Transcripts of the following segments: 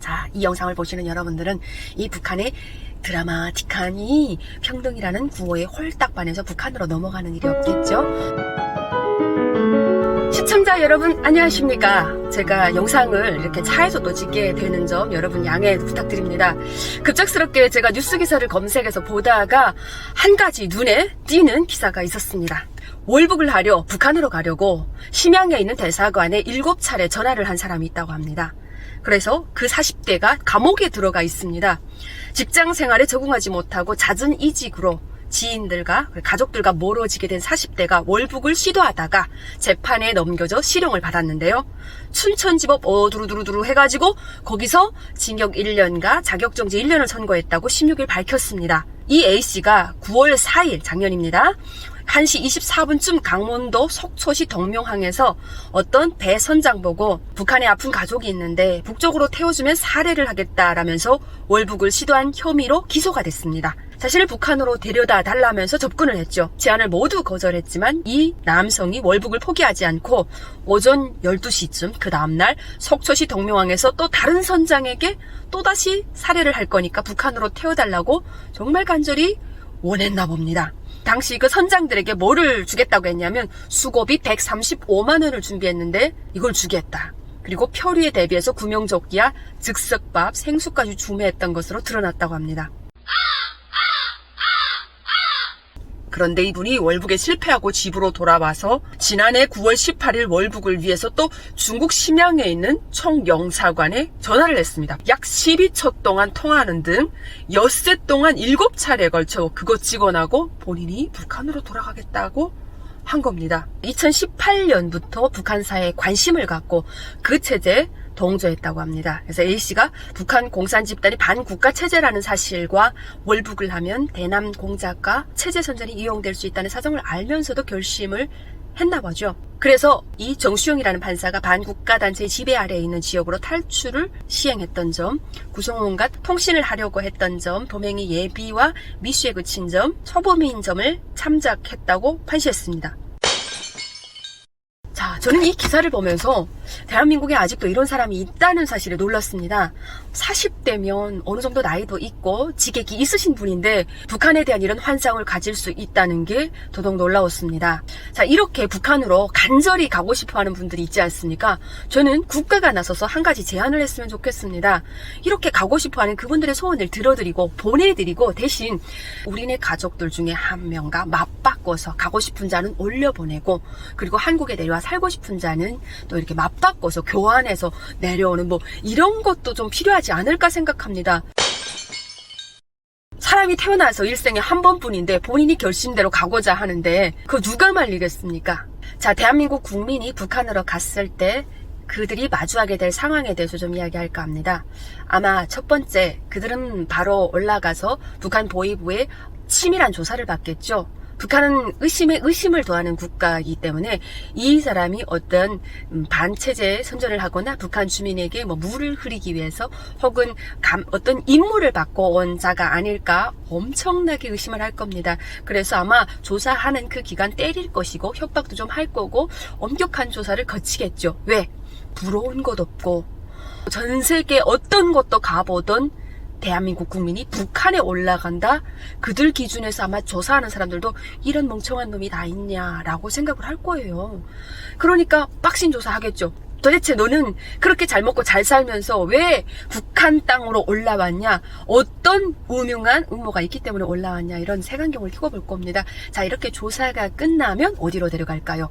자, 이 영상을 보시는 여러분들은 이 북한의 드라마틱한 이 평등이라는 구호에 홀딱 반해서 북한으로 넘어가는 일이 없겠죠? 시청자 여러분 안녕하십니까? 제가 영상을 이렇게 차에서 또 찍게 되는 점 여러분 양해 부탁드립니다. 급작스럽게 제가 뉴스 기사를 검색해서 보다가 한 가지 눈에 띄는 기사가 있었습니다. 월북을 하려 북한으로 가려고 심양에 있는 대사관에 7차례 전화를 한 사람이 있다고 합니다. 그래서 그 40대가 감옥에 들어가 있습니다. 직장 생활에 적응하지 못하고 잦은 이직으로 지인들과 가족들과 멀어지게 된 40대가 월북을 시도하다가 재판에 넘겨져 실형을 받았는데요. 춘천지법 두루두루 해가지고 거기서 징역 1년과 자격정지 1년을 선고했다고 16일 밝혔습니다. 이 A씨가 9월 4일 작년입니다. 1시 24분쯤 강원도 속초시 덕명항에서 어떤 배 선장 보고 북한에 아픈 가족이 있는데 북쪽으로 태워주면 살해를 하겠다라면서 월북을 시도한 혐의로 기소가 됐습니다. 자신을 북한으로 데려다 달라면서 접근을 했죠. 제안을 모두 거절했지만 이 남성이 월북을 포기하지 않고 오전 12시쯤 그 다음날 속초시 덕명항에서 또 다른 선장에게 또다시 살해를 할 거니까 북한으로 태워달라고 정말 간절히 원했나 봅니다. 당시 그 선장들에게 뭐를 주겠다고 했냐면 수고비 135만 원을 준비했는데 이걸 주겠다. 그리고 표류에 대비해서 구명조끼와 즉석밥, 생수까지 주문했던 것으로 드러났다고 합니다. 그런데 이분이 월북에 실패하고 집으로 돌아와서 지난해 9월 18일 월북을 위해서 또 중국 심양에 있는 총영사관에 전화를 했습니다. 약 12초 동안 통화하는 등 엿새 동안 7차례에 걸쳐 그것 찍어나고 본인이 북한으로 돌아가겠다고 한 겁니다. 2018년부터 북한사에 관심을 갖고 그 체제에 동조했다고 합니다. 그래서 A씨가 북한 공산 집단이 반국가 체제라는 사실과 월북을 하면 대남 공작과 체제 선전이 이용될 수 있다는 사정을 알면서도 결심을 했나 보죠. 그래서 이 정수영이라는 판사가 반국가 단체의 지배 아래에 있는 지역으로 탈출을 시행했던 점, 구성원과 통신을 하려고 했던 점, 도맹이 예비와 미수에 그친 점, 초범인 점을 참작했다고 판시했습니다. 자, 저는 이 기사를 보면서 대한민국에 아직도 이런 사람이 있다는 사실에 놀랐습니다. 40대면 어느 정도 나이도 있고 지객이 있으신 분인데 북한에 대한 이런 환상을 가질 수 있다는 게 더더욱 놀라웠습니다. 자, 이렇게 북한으로 간절히 가고 싶어하는 분들이 있지 않습니까? 저는 국가가 나서서 한 가지 제안을 했으면 좋겠습니다. 이렇게 가고 싶어하는 그분들의 소원을 들어드리고 보내드리고 대신 우리네 가족들 중에 한 명과 맞바꿔서 가고 싶은 자는 올려보내고 그리고 한국에 내려와 살고 싶은 자는 또 이렇게 맞바꿔서 교환해서 내려오는 뭐 이런 것도 좀 필요하지 않을까 생각합니다. 사람이 태어나서 일생에 한 번뿐인데 본인이 결심대로 가고자 하는데 그거 누가 말리겠습니까? 자, 대한민국 국민이 북한으로 갔을 때 그들이 마주하게 될 상황에 대해서 좀 이야기할까 합니다. 아마 첫 번째, 그들은 바로 올라가서 북한 보위부에 치밀한 조사를 받겠죠. 북한은 의심에 의심을 더하는 국가이기 때문에 이 사람이 어떤 반체제 선전을 하거나 북한 주민에게 뭐 물을 흐리기 위해서 혹은 어떤 임무를 받고 온 자가 아닐까 엄청나게 의심을 할 겁니다. 그래서 아마 조사하는 그 기간 때릴 것이고 협박도 좀 할 거고 엄격한 조사를 거치겠죠. 왜? 부러운 것 없고 전 세계 어떤 곳도 가보던 대한민국 국민이 북한에 올라간다? 그들 기준에서 아마 조사하는 사람들도 이런 멍청한 놈이 다 있냐라고 생각을 할 거예요. 그러니까 빡신 조사하겠죠. 도대체 너는 그렇게 잘 먹고 잘 살면서 왜 북한 땅으로 올라왔냐? 어떤 음흉한 음모가 있기 때문에 올라왔냐? 이런 색안경을 켜고 볼 겁니다. 자, 이렇게 조사가 끝나면 어디로 데려갈까요?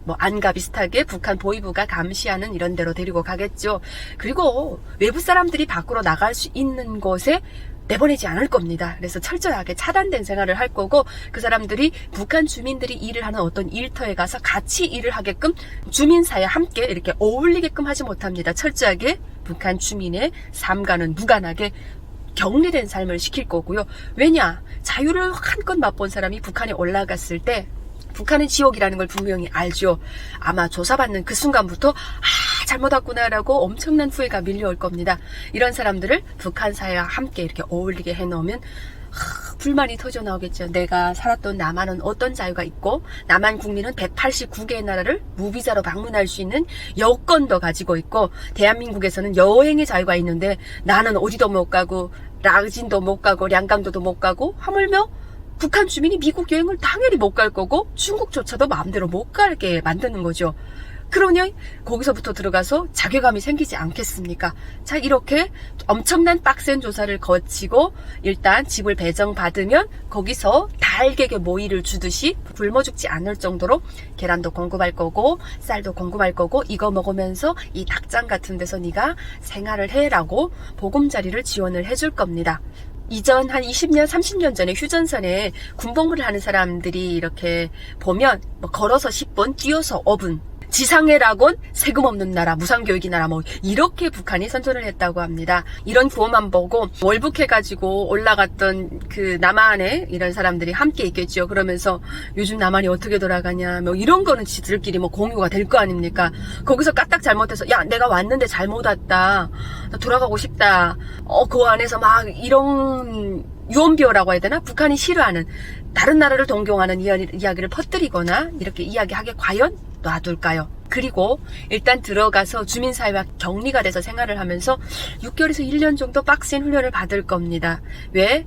뭐 안과 비슷하게 북한 보위부가 감시하는 이런 데로 데리고 가겠죠. 그리고 외부 사람들이 밖으로 나갈 수 있는 곳에 내보내지 않을 겁니다. 그래서 철저하게 차단된 생활을 할 거고 그 사람들이 북한 주민들이 일을 하는 어떤 일터에 가서 같이 일을 하게끔 주민사회와 함께 이렇게 어울리게끔 하지 못합니다. 철저하게 북한 주민의 삶과는 무관하게 격리된 삶을 시킬 거고요. 왜냐? 자유를 한껏 맛본 사람이 북한에 올라갔을 때 북한은 지옥이라는 걸 분명히 알죠. 아마 조사받는 그 순간부터 잘못 왔구나라고 엄청난 후회가 밀려올 겁니다. 이런 사람들을 북한 사회와 함께 이렇게 어울리게 해놓으면 불만이 터져 나오겠죠. 내가 살았던 남한은 어떤 자유가 있고 남한 국민은 189개의 나라를 무비자로 방문할 수 있는 여권도 가지고 있고 대한민국에서는 여행의 자유가 있는데 나는 어디도 못 가고 라진도 못 가고 량강도도 못 가고 하물며 북한 주민이 미국 여행을 당연히 못 갈 거고 중국조차도 마음대로 못 가게 만드는 거죠. 그러니 거기서부터 들어가서 자괴감이 생기지 않겠습니까? 자, 이렇게 엄청난 빡센 조사를 거치고 일단 집을 배정받으면 거기서 달걀에 모이를 주듯이 굶어 죽지 않을 정도로 계란도 공급할 거고 쌀도 공급할 거고 이거 먹으면서 이 닭장 같은 데서 네가 생활을 해라고 보금자리를 지원을 해줄 겁니다. 이전 한 20년, 30년 전에 휴전선에 군복무를 하는 사람들이 이렇게 보면 뭐 걸어서 10분, 뛰어서 5분 지상해라곤 세금 없는 나라, 무상교육이 나라 뭐 이렇게 북한이 선전을 했다고 합니다. 이런 구호만 보고 월북해가지고 올라갔던 그 남한에 이런 사람들이 함께 있겠죠. 그러면서 요즘 남한이 어떻게 돌아가냐 뭐 이런 거는 지들끼리 뭐 공유가 될 거 아닙니까? 거기서 까딱 잘못해서 야 내가 왔는데 잘못 왔다. 나 돌아가고 싶다. 그 안에서 막 이런 유언비어라고 해야 되나? 북한이 싫어하는 다른 나라를 동경하는 이야기를 퍼뜨리거나 이렇게 이야기하게 과연 놔둘까요? 그리고 일단 들어가서 주민사회와 격리가 돼서 생활을 하면서 6개월에서 1년 정도 빡센 훈련을 받을 겁니다. 왜?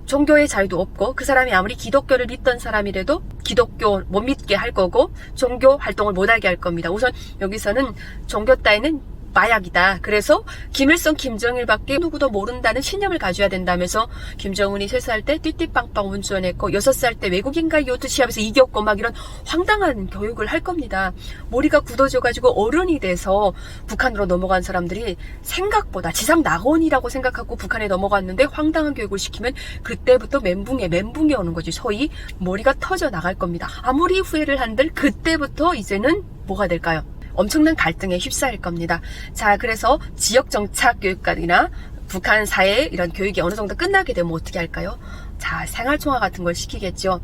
종교의 자유도 없고 그 사람이 아무리 기독교를 믿던 사람이라도 기독교 못 믿게 할 거고 종교 활동을 못하게 할 겁니다. 우선 여기서는 종교 따위는 마약이다. 그래서 김일성, 김정일밖에 누구도 모른다는 신념을 가져야 된다면서 김정은이 3살 때 띠띠빵빵 운전했고 6살 때 외국인과 요트 시합에서 이겼고 막 이런 황당한 교육을 할 겁니다. 머리가 굳어져가지고 어른이 돼서 북한으로 넘어간 사람들이 생각보다 지상 낙원이라고 생각하고 북한에 넘어갔는데 황당한 교육을 시키면 그때부터 멘붕에 오는 거지. 소위 머리가 터져 나갈 겁니다. 아무리 후회를 한들 그때부터 이제는 뭐가 될까요? 엄청난 갈등에 휩싸일 겁니다. 자, 그래서 지역정착 교육관이나 북한 사회 이런 교육이 어느 정도 끝나게 되면 어떻게 할까요? 자, 생활총화 같은 걸 시키겠죠.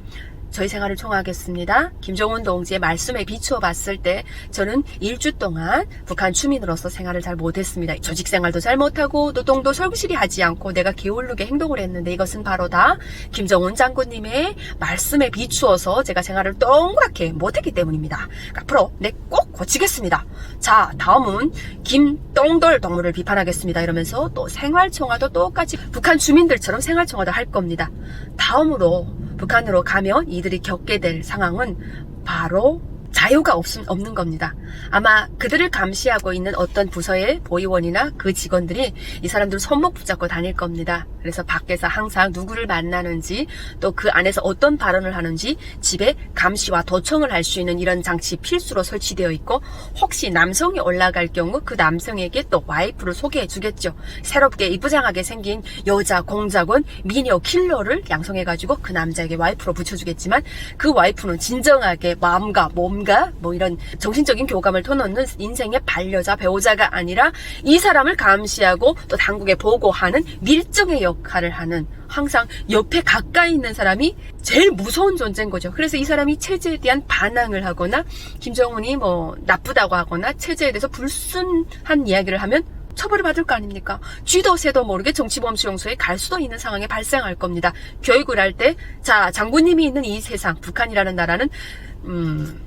저희 생활을 총화하겠습니다. 김정은 동지의 말씀에 비추어 봤을 때 저는 1주 동안 북한 주민으로서 생활을 잘 못했습니다. 조직 생활도 잘 못하고 노동도 성실히 하지 않고 내가 게을르게 행동을 했는데 이것은 바로 다 김정은 장군님의 말씀에 비추어서 제가 생활을 동그랗게 못했기 때문입니다. 앞으로 내 꼭 고치겠습니다. 자, 다음은 김똥돌 동무를 비판하겠습니다. 이러면서 또 생활총화도 똑같이 북한 주민들처럼 생활총화도 할 겁니다. 다음으로 북한으로 가면 이들이 겪게 될 상황은 바로 자유가 없는 겁니다. 아마 그들을 감시하고 있는 어떤 부서의 보위원이나 그 직원들이 이 사람들 손목 붙잡고 다닐 겁니다. 그래서 밖에서 항상 누구를 만나는지 또 그 안에서 어떤 발언을 하는지 집에 감시와 도청을 할 수 있는 이런 장치 필수로 설치되어 있고 혹시 남성이 올라갈 경우 그 남성에게 또 와이프를 소개해 주겠죠. 새롭게 이쁘장하게 생긴 여자 공작원 미녀 킬러를 양성해가지고 그 남자에게 와이프로 붙여주겠지만 그 와이프는 진정하게 마음과 몸과 뭐 이런 정신적인 교감을 터놓는 인생의 반려자 배우자가 아니라 이 사람을 감시하고 또 당국에 보고하는 밀정의 역할을 하는 항상 옆에 가까이 있는 사람이 제일 무서운 존재인 거죠. 그래서 이 사람이 체제에 대한 반항을 하거나 김정은이 뭐 나쁘다고 하거나 체제에 대해서 불순한 이야기를 하면 처벌을 받을 거 아닙니까? 쥐도 새도 모르게 정치범수용소에 갈 수도 있는 상황에 발생할 겁니다. 교육을 할 때 자 장군님이 있는 이 세상 북한이라는 나라는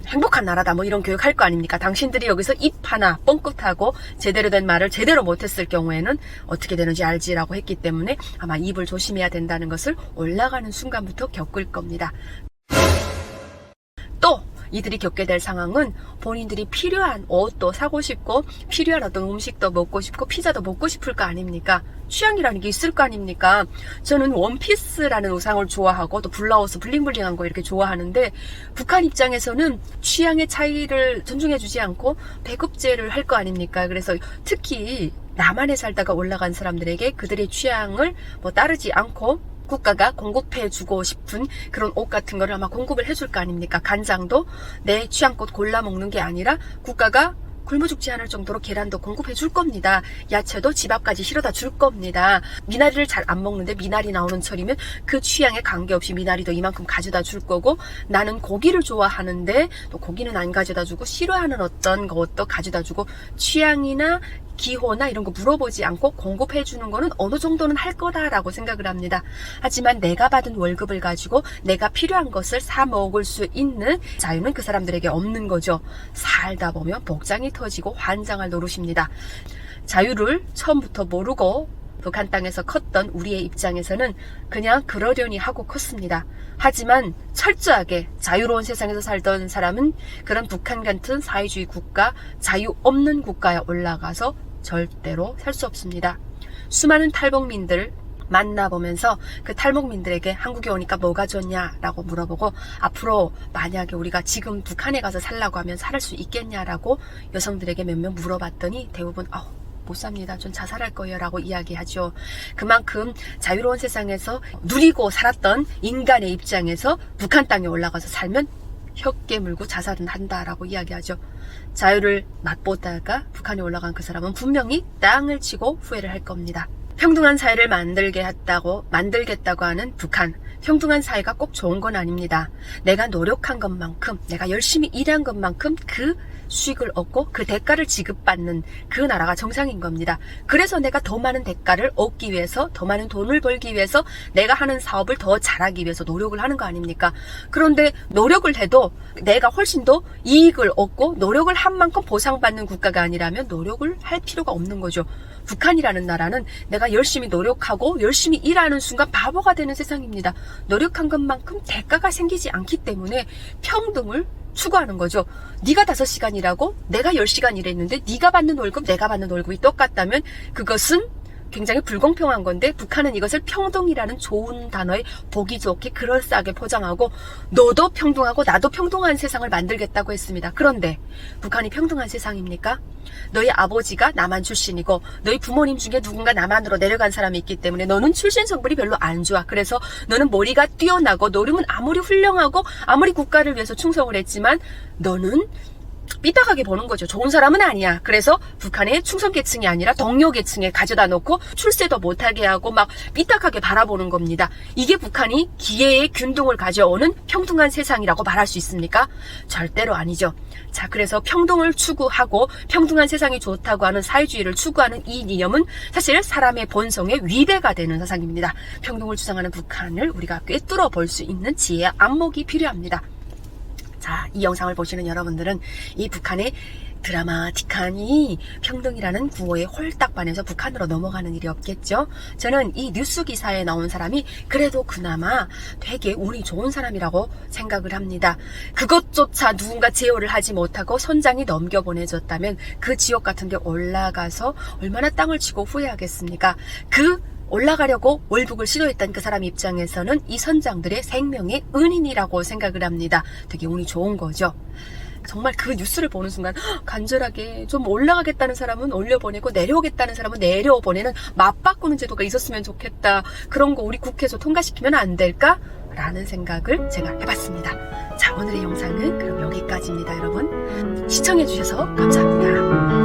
행복한 나라다 뭐 이런 교육 할 거 아닙니까? 당신들이 여기서 입 하나 뻥끗하고 제대로 된 말을 제대로 못했을 경우에는 어떻게 되는지 알지라고 했기 때문에 아마 입을 조심해야 된다는 것을 올라가는 순간부터 겪을 겁니다. 또 이들이 겪게 될 상황은 본인들이 필요한 옷도 사고 싶고 필요한 어떤 음식도 먹고 싶고 피자도 먹고 싶을 거 아닙니까? 취향이라는 게 있을 거 아닙니까? 저는 원피스라는 의상을 좋아하고 또 블라우스 블링블링한 거 이렇게 좋아하는데 북한 입장에서는 취향의 차이를 존중해주지 않고 배급제를 할 거 아닙니까? 그래서 특히 남한에 살다가 올라간 사람들에게 그들의 취향을 뭐 따르지 않고 국가가 공급해주고 싶은 그런 옷 같은 거를 아마 공급을 해줄 거 아닙니까? 간장도 내 취향껏 골라 먹는 게 아니라 국가가 굶어 죽지 않을 정도로 계란도 공급해 줄 겁니다. 야채도 집 앞까지 실어다 줄 겁니다. 미나리를 잘 안 먹는데 미나리 나오는 철이면 그 취향에 관계없이 미나리도 이만큼 가져다 줄 거고 나는 고기를 좋아하는데 또 고기는 안 가져다 주고 싫어하는 어떤 것도 가져다 주고 취향이나 기호나 이런 거 물어보지 않고 공급해 주는 거는 어느 정도는 할 거다라고 생각을 합니다. 하지만 내가 받은 월급을 가지고 내가 필요한 것을 사 먹을 수 있는 자유는 그 사람들에게 없는 거죠. 살다 보면 복장이 터지고 환장할 노릇입니다. 자유를 처음부터 모르고 북한 땅에서 컸던 우리의 입장에서는 그냥 그러려니 하고 컸습니다. 하지만 철저하게 자유로운 세상에서 살던 사람은 그런 북한 같은 사회주의 국가, 자유 없는 국가에 올라가서 절대로 살 수 없습니다. 수많은 탈북민들 만나보면서 그 탈북민들에게 한국에 오니까 뭐가 좋냐라고 물어보고 앞으로 만약에 우리가 지금 북한에 가서 살라고 하면 살 수 있겠냐라고 여성들에게 몇 명 물어봤더니 대부분 못 삽니다. 전 자살할 거예요 라고 이야기하죠. 그만큼 자유로운 세상에서 누리고 살았던 인간의 입장에서 북한 땅에 올라가서 살면 혀 깨물고 자살은 한다라고 이야기하죠. 자유를 맛보다가 북한에 올라간 그 사람은 분명히 땅을 치고 후회를 할 겁니다. 평등한 사회를 만들겠다고 하는 북한. 평등한 사회가 꼭 좋은 건 아닙니다. 내가 노력한 것만큼, 내가 열심히 일한 것만큼 그 수익을 얻고 그 대가를 지급받는 그 나라가 정상인 겁니다. 그래서 내가 더 많은 대가를 얻기 위해서, 더 많은 돈을 벌기 위해서 내가 하는 사업을 더 잘하기 위해서 노력을 하는 거 아닙니까? 그런데 노력을 해도 내가 훨씬 더 이익을 얻고 노력을 한 만큼 보상받는 국가가 아니라면 노력을 할 필요가 없는 거죠. 북한이라는 나라는 내가 열심히 노력하고 열심히 일하는 순간 바보가 되는 세상입니다. 노력한 것만큼 대가가 생기지 않기 때문에 평등을 추구하는 거죠. 네가 5시간 일하고 내가 10시간 일했는데 네가 받는 월급, 내가 받는 월급이 똑같다면 그것은 굉장히 불공평한 건데 북한은 이것을 평등이라는 좋은 단어에 보기 좋게 그럴싸하게 포장하고 너도 평등하고 나도 평등한 세상을 만들겠다고 했습니다. 그런데 북한이 평등한 세상입니까? 너희 아버지가 남한 출신이고 너희 부모님 중에 누군가 남한으로 내려간 사람이 있기 때문에 너는 출신 성분이 별로 안 좋아. 그래서 너는 머리가 뛰어나고 노름은 아무리 훌륭하고 아무리 국가를 위해서 충성을 했지만 너는 삐딱하게 보는 거죠. 좋은 사람은 아니야. 그래서 북한의 충성계층이 아니라 동료계층에 가져다 놓고 출세도 못하게 하고 막 삐딱하게 바라보는 겁니다. 이게 북한이 기회의 균등을 가져오는 평등한 세상이라고 말할 수 있습니까? 절대로 아니죠. 자, 그래서 평등을 추구하고 평등한 세상이 좋다고 하는 사회주의를 추구하는 이 이념은 사실 사람의 본성에 위배가 되는 사상입니다. 평등을 주장하는 북한을 우리가 꿰뚫어 볼 수 있는 지혜와 안목이 필요합니다. 자, 이 영상을 보시는 여러분들은 이 북한의 드라마틱하니 평등이라는 구호에 홀딱 반해서 북한으로 넘어가는 일이 없겠죠. 저는 이 뉴스 기사에 나온 사람이 그래도 그나마 되게 운이 좋은 사람이라고 생각을 합니다. 그것조차 누군가 제어를 하지 못하고 선장이 넘겨보내졌다면 그 지옥 같은 데 올라가서 얼마나 땅을 치고 후회하겠습니까? 올라가려고 월북을 시도했던 그 사람 입장에서는 이 선장들의 생명의 은인이라고 생각을 합니다. 되게 운이 좋은 거죠. 정말 그 뉴스를 보는 순간 간절하게 좀 올라가겠다는 사람은 올려보내고 내려오겠다는 사람은 내려보내는 맞바꾸는 제도가 있었으면 좋겠다. 그런 거 우리 국회에서 통과시키면 안 될까? 라는 생각을 제가 해봤습니다. 자, 오늘의 영상은 그럼 여기까지입니다. 여러분 시청해주셔서 감사합니다.